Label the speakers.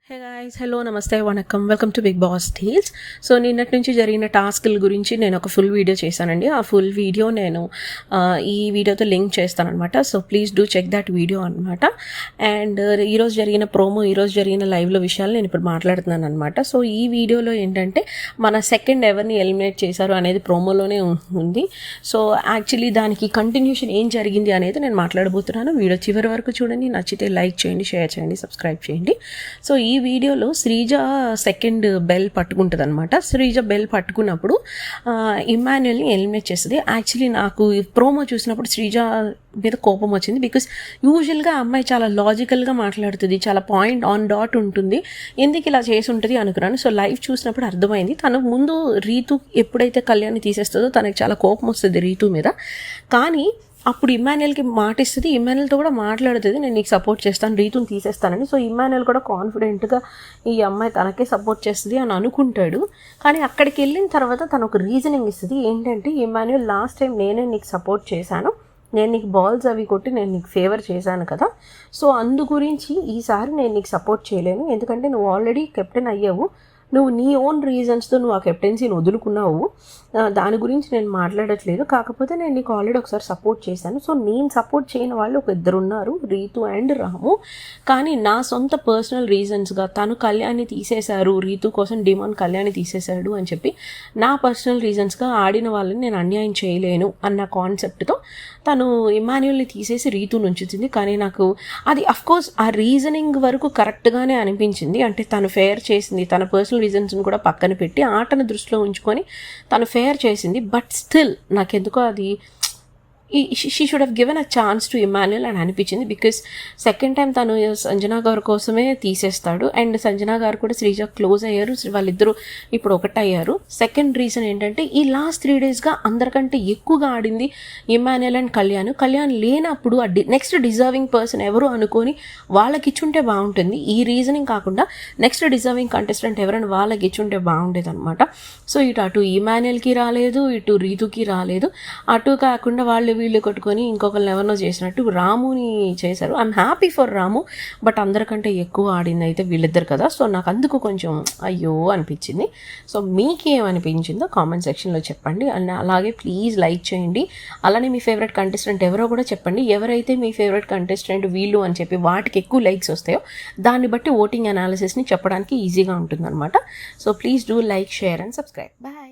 Speaker 1: హే guys, hello, నమస్తే, వణకం, welcome to Bigg Boss thrills. So నిన్నటి నుంచి జరిగిన టాస్క్ల గురించి నేను ఒక ఫుల్ వీడియో చేశానండి. ఆ ఫుల్ వీడియో నేను ఈ వీడియోతో లింక్ చేస్తానమాట. So please do check that video అనమాట. అండ్ ఈరోజు జరిగిన ప్రోమో, ఈరోజు జరిగిన లైవ్లో విషయాలు నేను ఇప్పుడు మాట్లాడుతున్నాను అనమాట. సో ఈ వీడియోలో ఏంటంటే మన సెకండ్ ఎవరిని ఎలిమినేట్ చేశారు అనేది ప్రోమోలోనే ఉంది. సో యాక్చువల్లీ దానికి కంటిన్యూషన్ ఏం జరిగింది అనేది నేను మాట్లాడబోతున్నాను. వీడియో చివరి వరకు చూడండి. నచ్చితే లైక్ చేయండి, షేర్ చేయండి, సబ్స్క్రైబ్ చేయండి. సో ఈ వీడియోలో శ్రీజ సెకండ్ బెల్ పట్టుకుంటుంది అనమాట. శ్రీజ బెల్ పట్టుకున్నప్పుడు ఇమ్మాన్యుయల్ని ఎలిమినేట్ చేస్తుంది. యాక్చువల్లీ నాకు ఈ ప్రోమో చూసినప్పుడు శ్రీజ మీద కోపం వచ్చింది. బికాస్ యూజువల్గా అమ్మాయి చాలా లాజికల్గా మాట్లాడుతుంది, చాలా పాయింట్ ఆన్ డాట్ ఉంటుంది. ఎందుకు ఇలా చేసి ఉంటుంది అనుకున్నాను. సో లైవ్ చూసినప్పుడు అర్థమైంది. తను ముందు రీతు ఎప్పుడైతే కళ్యాణ్ని తీసేస్తుందో తనకి చాలా కోపం వస్తుంది రీతు మీద. కానీ అప్పుడు ఇమ్మాన్యుయల్కి మాట ఇస్తుంది. ఇమ్మాన్యుయల్తో కూడా మాట్లాడుతుంది, నేను నీకు సపోర్ట్ చేస్తాను, రీతుని తీసేస్తానని. సో ఇమ్మాన్యుయల్ కూడా కాన్ఫిడెంట్గా ఈ అమ్మాయి తనకే సపోర్ట్ చేస్తుంది అని అనుకుంటాడు. కానీ అక్కడికి వెళ్ళిన తర్వాత తను ఒక రీజనింగ్ ఇస్తుంది. ఏంటంటే, ఇమ్మాన్యుయల్ లాస్ట్ టైం నేనే నీకు సపోర్ట్ చేశాను, నేను నీకు బాల్స్ అవి కొట్టి నేను నీకు ఫేవర్ చేశాను కదా, సో అందు గురించి ఈసారి నేను నీకు సపోర్ట్ చేయలేను. ఎందుకంటే నువ్వు ఆల్రెడీ కెప్టెన్ అయ్యావు, నువ్వు నీ ఓన్ రీజన్స్తో నువ్వు ఆ కెప్టెన్సీని వదులుకున్నావు. దాని గురించి నేను మాట్లాడట్లేదు. కాకపోతే నేను నీకు ఆల్రెడీ ఒకసారి సపోర్ట్ చేశాను. సో నేను సపోర్ట్ చేయని వాళ్ళు ఒక ఇద్దరు ఉన్నారు, రీతు అండ్ రాము. కానీ నా సొంత పర్సనల్ రీజన్స్గా తను కళ్యాణ్ని తీసేశారు, రీతు కోసం డిమాండ్ కళ్యాణ్ని తీసేశాడు అని చెప్పి నా పర్సనల్ రీజన్స్గా ఆడిన వాళ్ళని నేను అన్యాయం చేయలేను అన్న కాన్సెప్ట్తో తను ఇమ్మాన్యుయల్ని తీసేసి రీతుని ఉంచుతుంది. కానీ నాకు అది అఫ్కోర్స్ ఆ రీజనింగ్ వరకు కరెక్ట్గానే అనిపించింది. అంటే తను ఫేర్ చేసింది, తన పర్సనల్ రీజన్స్ని కూడా పక్కన పెట్టి ఆటను దృష్టిలో ఉంచుకొని తను ఫేర్ చేసింది. బట్ స్టిల్ నాకెందుకో అది she should have given a chance to Immanuel అని అనిపించింది. బికాస్ సెకండ్ టైం తను సంజనా గారి కోసమే తీసేస్తాడు. అండ్ సంజనా గారు కూడా శ్రీజ క్లోజ్ అయ్యారు, వాళ్ళిద్దరూ ఇప్పుడు ఒకటయ్యారు. సెకండ్ రీజన్ ఏంటంటే, ఈ లాస్ట్ 3 డేస్గా అందరికంటే ఎక్కువగా ఆడింది ఇమ్మాన్యుయల్ అండ్ కళ్యాణ్ లేనప్పుడు ఆ నెక్స్ట్ డిజర్వింగ్ పర్సన్ ఎవరు అనుకొని వాళ్ళకి ఇచ్చుంటే బాగుంటుంది. ఈ రీజనింగ్ కాకుండా నెక్స్ట్ డిజర్వింగ్ కంటెస్టెంట్ ఎవరైనా వాళ్ళకి ఇచ్చుంటే బాగుండేది అనమాట. సో అటు ఇమ్మాన్యుయల్కి రాలేదు, ఇటు రీతుకి రాలేదు. అటు కాకుండా వీళ్ళు కొట్టుకొని ఇంకొకరిని ఎవరినో చేసినట్టు రాముని చేశారు. I'm happy for Ramu, but అందరికంటే ఎక్కువ ఆడింది అయితే వీళ్ళిద్దరు కదా. సో నాకు అందుకు కొంచెం అయ్యో అనిపించింది. సో మీకు ఏమనిపించిందో కామెంట్ సెక్షన్లో చెప్పండి. అండ్ అలాగే ప్లీజ్ లైక్ చేయండి. అలానే మీ ఫేవరెట్ కంటెస్టెంట్ ఎవరో కూడా చెప్పండి. ఎవరైతే మీ ఫేవరెట్ కంటెస్టెంట్ వీళ్ళు అని చెప్పి వాటికి ఎక్కువ లైక్స్ వస్తాయో దాన్ని బట్టి ఓటింగ్ అనాలిసిస్ని చెప్పడానికి ఈజీగా ఉంటుందన్నమాట. So please do like, share and subscribe. Bye.